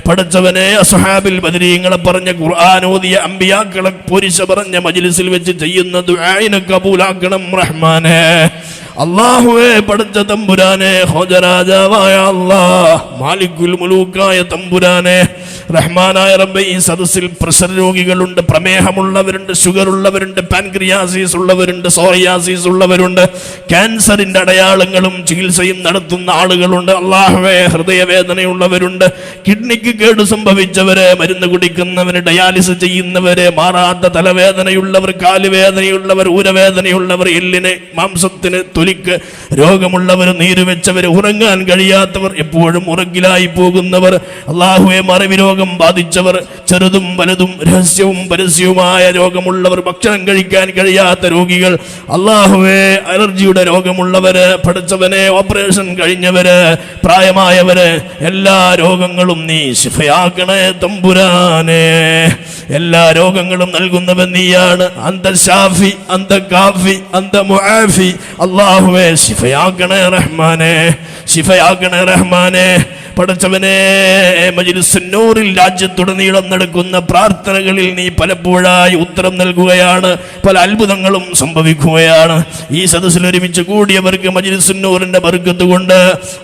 S2: പഠിച്ചവനെ, അസ്ഹാബിൽ ബദരീങ്ങളെ പറഞ്ഞ, ഖുർആൻ ഓതിയ അമ്പിയാക്കളെ പൊരിശ പറഞ്ഞ മജ്ലിസിൽ വെച്ച് ചെയ്യുന്ന ദുആഇനെ കബൂലാക്കണം റഹ്മാനെ. അല്ലാഹുവേ, പഠിച്ച തമ്പുരാനെ, ഖോജരാജാവായ അല്ലാഹ്, മാലിക്കുൽ മുലൂക്കായ തമ്പുരാനെ, റഹ്മാനായ റബ്ബേ, ഈ സദസ്സിൽ പ്രഷർ രോഗികളുണ്ട്, പ്രമേഹമുള്ളവരുണ്ട്, ഷുഗർ ഉള്ളവരുണ്ട്, പാൻക്രിയാസിസ് ഉള്ളവരുണ്ട്, സോറിയാസിസ് ഉള്ളവരുണ്ട്, ക്യാൻസറിന്റെ അടയാളങ്ങളും ചികിത്സയും നടത്തുന്ന ആളുകളുണ്ട്. അല്ലാഹുവേ, ഹൃദയവേദനയുള്ളവരുണ്ട്, കിഡ്നിക്ക് കേട് സംഭവിച്ചവരെ, മരുന്ന് കുടിക്കുന്നവര്, ഡയാലിസിസ് ചെയ്യുന്നവരെ, മാറാത്ത തലവേദനയുള്ളവർ, കാലുവേദനയുള്ളവർ, ഊരവേദനയുള്ളവർ, എല്ലിന് മാംസത്തിന് തൊലി ജോലിക്ക് രോഗമുള്ളവർ, നീരുവെച്ചവർ, ഉറങ്ങാൻ കഴിയാത്തവർ, എപ്പോഴും ഉറങ്ങിലായി പോകുന്നവർ, അല്ലാഹുവേ മറവി രോഗം ബാധിച്ചവർ, ചെറുതും വലുതും രഹസ്യവും പരസ്യവുമായ രോഗമുള്ളവർ, ഭക്ഷണം കഴിക്കാൻ കഴിയാത്ത രോഗികൾ, അല്ലാഹുവേ അലർജിയുടെ രോഗമുള്ളവര്, പഠിച്ചവനെ ഓപ്പറേഷൻ കഴിഞ്ഞവര്, പ്രായമായവര്, എല്ലാ രോഗങ്ങളും നീ ശിഫയാക്കണേ തമ്പുരാനെ. എല്ലാ രോഗങ്ങളും നൽകുന്നവൻ നീയാണ്. അന്ത ഷാഫി, അന്ത കാഫി, അന്ത മുആഫി. അല്ലാഹുവേ ശിഫയാക്കണേ റഹ്മാനെ, ശിഫയാക്കണേ റഹ്മാനെ. പഠിച്ചവനെ മജ്‌ലിസുൻ നൂറിൽ രാജ്യത്തുടനീളം നടക്കുന്ന പ്രാർത്ഥനകളിൽ നീ പലപ്പോഴായി ഉത്തരം നൽകുകയാണ്. പല അത്ഭുതങ്ങളും സംഭവിക്കുകയാണ്. ഈ സദസ്സിൽ ഒരുമിച്ച് കൂടിയവർക്ക് മജ്‌ലിസുൻ നൂറിന്റെ ബർക്കത്ത് കൊണ്ട്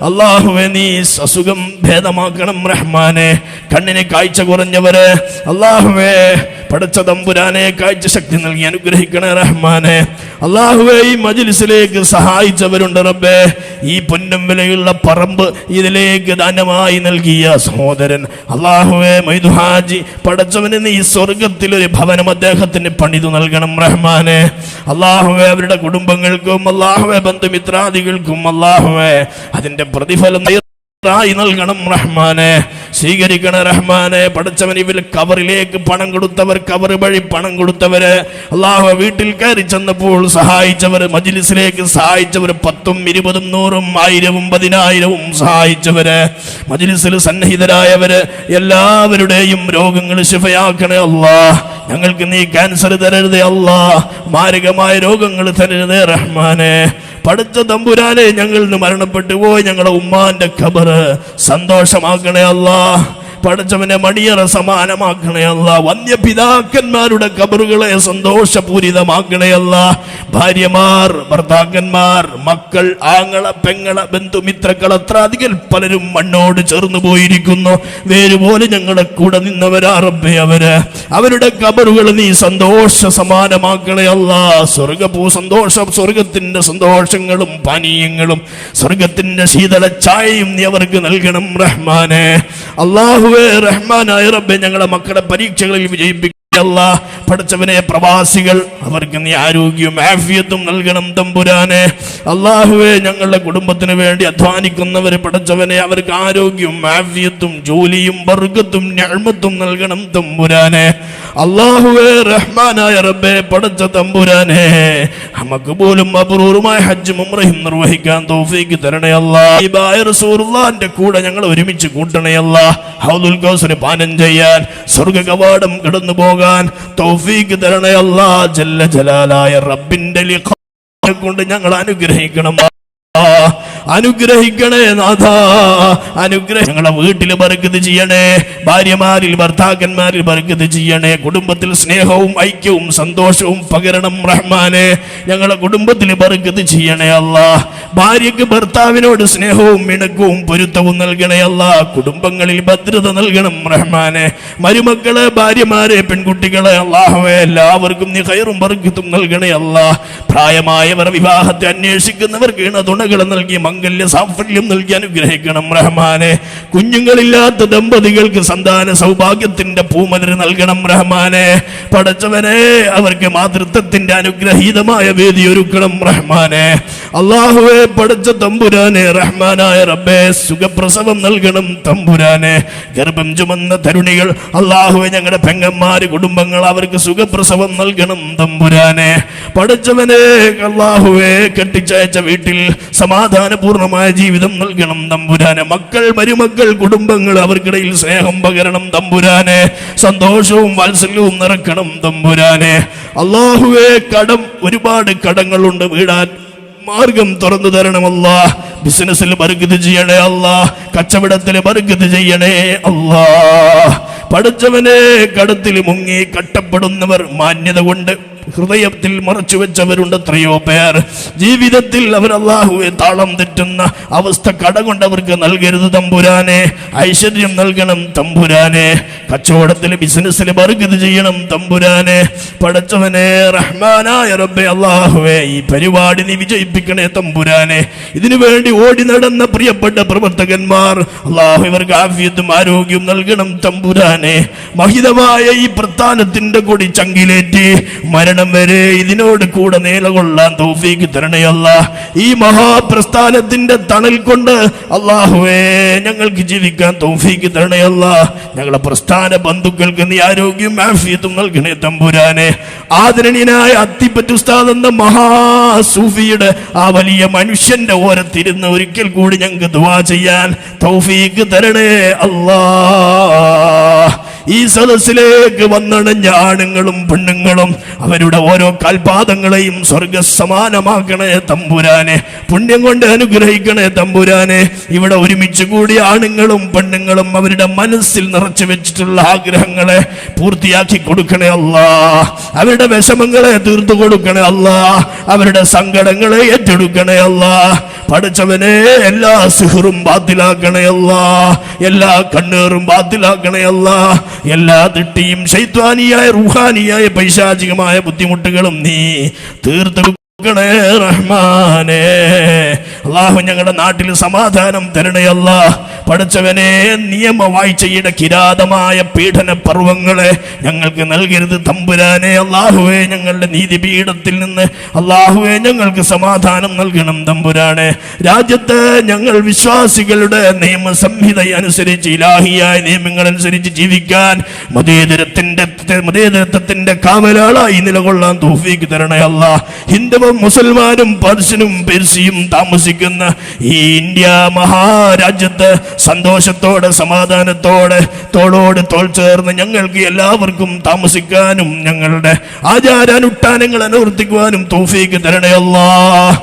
S2: അല്ലാഹുവേ നീ അസുഖം ഭേദമാക്കണം റഹ്മാനെ. കണ്ണിന് കാഴ്ച കുറഞ്ഞവര്, അല്ലാഹുവേ പഠിച്ച തമ്പുരാനെ കാഴ്ച ശക്തി നൽകി അനുഗ്രഹിക്കണേ റഹ്മാനെ. അല്ലാഹുവേ ഈ മജ്‌ലിസിലേക്ക് സഹായിച്ചവരുണ്ട് റബ്ബേ. ഈ പൊന്നും വിലയുള്ള പറമ്പ് ഇതിലേക്ക് ദാനമായി നൽകിയ സഹോദരൻ അല്ലാഹുവേ മൈദു ഹാജി, പടച്ചവന് നീ സ്വർഗത്തിൽ ഒരു ഭവനം അദ്ദേഹത്തിന് പണിതു നൽകണം റഹ്മാനെ. അല്ലാഹുവേ അവരുടെ കുടുംബങ്ങൾക്കും അല്ലാഹുവേ ബന്ധുമിത്രാദികൾക്കും അല്ലാഹുവേ അതിന്റെ പ്രതിഫലം നൽകണം റഹ്മാനെ. സ്വീകരിക്കണ റഹ്മാനെ. പഠിച്ചവൻ ഇവർ കവറിലേക്ക് പണം കൊടുത്തവർ, കവർ വഴി പണം കൊടുത്തവര്, അല്ലാഹു വീട്ടിൽ കയറി ചെന്നപ്പോൾ സഹായിച്ചവർ, മജ്‌ലിസിലേക്ക് സഹായിച്ചവർ, 10ഉം 20ഉം 100ഉം 1000ഉം 10000ഉം സഹായിച്ചവര്, മജ്‌ലിസിൽ സന്നിഹിതരായവര്, എല്ലാവരുടെയും രോഗങ്ങൾ ശിഫയാക്കണേ അല്ലാഹ്. ഞങ്ങൾക്ക് നീ ക്യാൻസർ തരരുതേ അല്ലാഹ്, മാരകമായ രോഗങ്ങൾ തരരുതേ റഹ്മാനെ. പഠിച്ച തമ്പുരാനെ, ഞങ്ങളിൽ നിന്ന് മരണപ്പെട്ടു പോയി ഞങ്ങളുടെ ഉമ്മാന്റെ ഖബർ സന്തോഷമാക്കണേ അല്ലാഹ്. പഠിച്ചവനെ മണിയറ സമാനമാക്കണേ അല്ലാഹ്. വന്യപിതാക്കന്മാരുടെ ഖബറുകളെ സന്തോഷപൂരിതമാക്കണേ അല്ലാഹ്. ഭാര്യമാർ, ഭർത്താക്കന്മാർ, മക്കൾ, ആങ്ങള, പെങ്ങള, ബന്ധുമിത്രങ്ങൾ അത്ര അധികം പലരും മണ്ണോട് ചേർന്നു പോയിരിക്കുന്നു. വേരുപോലെ ഞങ്ങളുടെ കൂടെ നിന്നവരാ റബ്ബേ അവരുടെ ഖബറുകൾ നീ സന്തോഷ സമാനമാക്കണേ അല്ലാഹ്. സ്വർഗത്തിന്റെ സന്തോഷങ്ങളും പാനീയങ്ങളും സ്വർഗത്തിന്റെ ശീതള ചായയും നീ അവർക്ക് നൽകണം റഹ്മാനെ. അല്ലാഹു റഹ്മാനായ റബ്ബേ ഞങ്ങളുടെ മക്കളെ പരീക്ഷകളിൽ വിജയിപ്പിക്കുക അല്ലാഹ്. പഠിച്ചവനെ പ്രവാസികൾ അവർക്ക് നീ ആരോഗ്യവും ആഫിയത്തും നൽകണം തമ്പുരാനെ. അല്ലാഹുവേ ഞങ്ങളുടെ കുടുംബത്തിന് വേണ്ടി അധ്വാനിക്കുന്നവർ പഠിച്ചവനെ അവർക്ക് ആരോഗ്യവും ആഫിയത്തും ജോലിയും ബർക്കത്തും നിഅ്മത്തും നൽകണം തമ്പുരാനെ. അല്ലാഹുവേ റഹ്മാനായ റബ്ബേ പഠിച്ച തമ്പുരാനെ നമുക്ക് പോലും മബ്റൂറുമായ ഹജ്ജും ഉംറയും നിർവഹിക്കാൻ തൗഫീഖ് തരണേ അല്ലാഹ്. ഹബീബായ റസൂലുള്ളാഹിന്റെ കൂടെ ഞങ്ങൾ ഒരുമിച്ച് കൂട്ടണേ അല്ലാഹ്. ഹൗദുൽ കൗസർ പാനം ചെയ്യാൻ, സ്വർഗ്ഗ കവാടം കടന്നു പോകാൻ തൗഫീഖ് തരണേ അല്ലാഹ്. ജല്ല ജലാലായ റബ്ബിന്റെ ലിഖാ കൊണ്ട് ഞങ്ങൾ അനുഗ്രഹിക്കണം, അനുഗ്രഹിക്കണേ നാഥാ. ഞങ്ങളെ വീട്ടിൽ ബർക്കത്ത് ചെയ്യണേ, ഭാര്യമാരിൽ ഭർത്താക്കന്മാരിൽ ബർക്കത്ത് ചെയ്യണേ, കുടുംബത്തിൽ സ്നേഹവും ഐക്യവും സന്തോഷവും പകരണം റഹ്മാനെ. ഞങ്ങളെ കുടുംബത്തിൽ ബർക്കത്ത് ചെയ്യണേ അല്ലാഹ്. ഭാര്യയ്ക്ക് ഭർത്താവിനോട് സ്നേഹവും ഇണക്കവും പൊരുത്തവും നൽകണേ അല്ലാഹ്. കുടുംബങ്ങളിൽ ഭദ്രത നൽകണം റഹ്മാനെ. മരുമക്കളെ, ഭാര്യമാരെ, പെൺകുട്ടികളെ അല്ലാഹുവേ എല്ലാവർക്കും നീ ഖൈറും ബർക്കത്തും നൽകണേ അല്ലാഹ്. പ്രായമായവർ, വിവാഹത്തെ അന്വേഷിക്കുന്നവർക്ക് ഇണതുണകൾ നൽകി മംഗല്യ സാഫല്യം നൽകി അനുഗ്രഹിക്കണം റഹ്മാനെ. കുഞ്ഞുങ്ങളില്ലാത്ത ദമ്പതികൾക്ക് സന്താന സൗഭാഗ്യത്തിന്റെ പൂമലർ നൽകണം റഹ്മാനെ. പടച്ചവനെ അവർക്ക് മാതൃത്വത്തിന്റെ അനുഗ്രഹീതമായ വേദി ഒരുക്കണം റഹ്മാനെ. അല്ലാഹുവേ പടച്ച തമ്പുരാനെ റഹ്മാനായ റബ്ബേ സുഖപ്രസവം നൽകണം തമ്പുരാനെ. ഗർഭം ചുമന്ന തരുണികൾ അല്ലാഹുവേ ഞങ്ങളുടെ പെങ്ങന്മാര്, കുടുംബങ്ങൾ അവർക്ക് സുഖപ്രസവം നൽകണം തമ്പുരാനെ. പടച്ചവനെ അല്ലാഹുവേ കെട്ടിച്ചയച്ച വീട്ടിൽ സമാധാനപൂർണമായ ജീവിതം നൽകണം തമ്പുരാനെ. മക്കൾ, മരുമക്കൾ, കുടുംബങ്ങൾ അവർക്കിടയിൽ സ്നേഹം പകരണം തമ്പുരാനെ. സന്തോഷവും വാത്സല്യവും നിറക്കണം തമ്പുരാനെ. അല്ലാഹുവേ ഒരുപാട് കടങ്ങളുണ്ട്, വീടാൻ മാർഗം തുറന്നു തരണമല്ലാ. ബിസിനസ്സിൽ ബർക്കത്ത് ചെയ്യണേ അല്ലാ. കച്ചവടത്തിൽ ബർക്കത്ത് ചെയ്യണേ അല്ലാ. പഠിച്ചവനെ കടത്തിൽ മുങ്ങി കട്ടപ്പെടുന്നവർ മാന്യത കൊണ്ട് ഹൃദയത്തിൽ മറച്ചു വെച്ചവരുണ്ട് എത്രയോ പേർ. ജീവിതത്തിൽ അവർ അല്ലാഹുവേ താളം തെറ്റുന്ന അവസ്ഥ കടകൊണ്ട് അവർക്ക് നൽകരുത് തമ്പുരാനെ. ഐശ്വര്യം നൽകണം തമ്പുരാനെ. കച്ചവടത്തിൽ ബിസിനസ്സിൽ ബർക്കത്ത് ചെയ്യണം തമ്പുരാനെ. പടച്ചവനെ റഹ്മാനായ റബ്ബേ അല്ലാഹുവേ ഈ പരിപാടി നീ വിജയിപ്പിക്കണേ തമ്പുരാനെ. ഇതിനു വേണ്ടി ഓടി നടന്ന പ്രിയപ്പെട്ട പ്രവർത്തകന്മാർ അല്ലാഹു ഇവർക്ക് ആഫിയത്തും ആരോഗ്യവും നൽകണം തമ്പുരാനെ. മഹിതമായ ഈ പ്രസ്ഥാനത്തിന്റെ കൊടി ചങ്കിലേറ്റി മരണ മരണം വരെ ഇതിനോട് കൂടെ നിലകൊള്ളാൻ തൗഫീഖ് തരണേ അല്ലാഹ്. ഈ മഹാപ്രസ്ഥാനത്തിന്റെ തണൽ കൊണ്ട് അല്ലാഹുവേ ഞങ്ങൾക്ക് ജീവിക്കാൻ തൗഫീഖ് തരണേ അല്ലാഹ്. ഞങ്ങളെ പ്രസ്ഥാന ബന്ധുക്കൾക്ക് നീ ആരോഗ്യം ആഫിയത്തും നൽകണേ തമ്പുരാനെ. ആദരണീയനായ അത്തിപ്പറ്റ ഉസ്താദ് എന്ന മഹാസൂഫിയുടെ ആ വലിയ മനുഷ്യന്റെ ഓരത്തിരുന്ന് ഒരിക്കൽ കൂടി ഞങ്ങൾക്ക് ദുആ ചെയ്യാൻ തൗഫീഖ് തരണേ അല്ലാഹ്. ഈ സദസ്സിലേക്ക് വന്നണഞ്ഞ ആണുങ്ങളും പെണ്ണുങ്ങളും അവരുടെ ഓരോ കാൽപാദങ്ങളെയും സ്വർഗസമാനമാക്കണേ തമ്പുരാനെ. പുണ്യം കൊണ്ട് അനുഗ്രഹിക്കണേ തമ്പുരാനെ. ഇവിടെ ഒരുമിച്ച് കൂടിയ ആണുങ്ങളും പെണ്ണുങ്ങളും അവരുടെ മനസ്സിൽ നിറച്ചു വെച്ചിട്ടുള്ള ആഗ്രഹങ്ങളെ പൂർത്തിയാക്കി കൊടുക്കണേ അല്ലാ. അവരുടെ വിഷമങ്ങളെ തീർത്തു കൊടുക്കണേ അല്ലാ. അവരുടെ സങ്കടങ്ങളെ ഏറ്റെടുക്കണേ അല്ലാ. പഠിച്ചവനെ എല്ലാ സിഹറും ബാത്തിലാക്കണേ അല്ലാ. എല്ലാ കണ്ണേറും ബാത്തിലാക്കണേ അല്ലാ. എല്ലാ തെട്ടിയും ശൈത്വാനിയായ റുഹാനിയായ പൈശാചികമായ ബുദ്ധിമുട്ടുകളും നീ തീർത്തു റഹ്മാനേ. അല്ലാഹു ഞങ്ങളുടെ നാട്ടിൽ സമാധാനം തരണേ അല്ലാഹ്. പഠിച്ചവനെ നിയമവാഴ്ചയുടെ കിരാതമായ പീഡന പർവ്വങ്ങളെ ഞങ്ങൾക്ക് നൽകരുത് തമ്പുരാനെ. അല്ലാഹുവേ ഞങ്ങളുടെ നീതിപീഠത്തിൽ നിന്ന് അല്ലാഹുവേ ഞങ്ങൾക്ക് സമാധാനം നൽകണം തമ്പുരാനെ. രാജ്യത്ത് ഞങ്ങൾ വിശ്വാസികളുടെ നിയമസംഹിത അനുസരിച്ച് ഇലാഹിയായ നിയമങ്ങൾ അനുസരിച്ച് ജീവിക്കാൻ മതേതരത്വത്തിന്റെ കാവലാളായി നിലകൊള്ളാൻ തൗഫീഖ് തരണേ അല്ലാഹ്. ഹിന്ദുവും മുസൽമാനും പർഷ്യനും പെർസിയും താമസിക്കുന്ന ഈ ഇന്ത്യ മഹാരാജ്യത്ത് സന്തോഷത്തോടെ സമാധാനത്തോടെ തോളോട് തോൾ ചേർന്ന് ഞങ്ങൾക്ക് എല്ലാവർക്കും താമസിക്കാനും ഞങ്ങളുടെ ആചാരാനുഷ്ഠാനങ്ങൾ അനുവർത്തിക്കുവാനും തൗഫീഖ് തരണേ അല്ലാഹ്.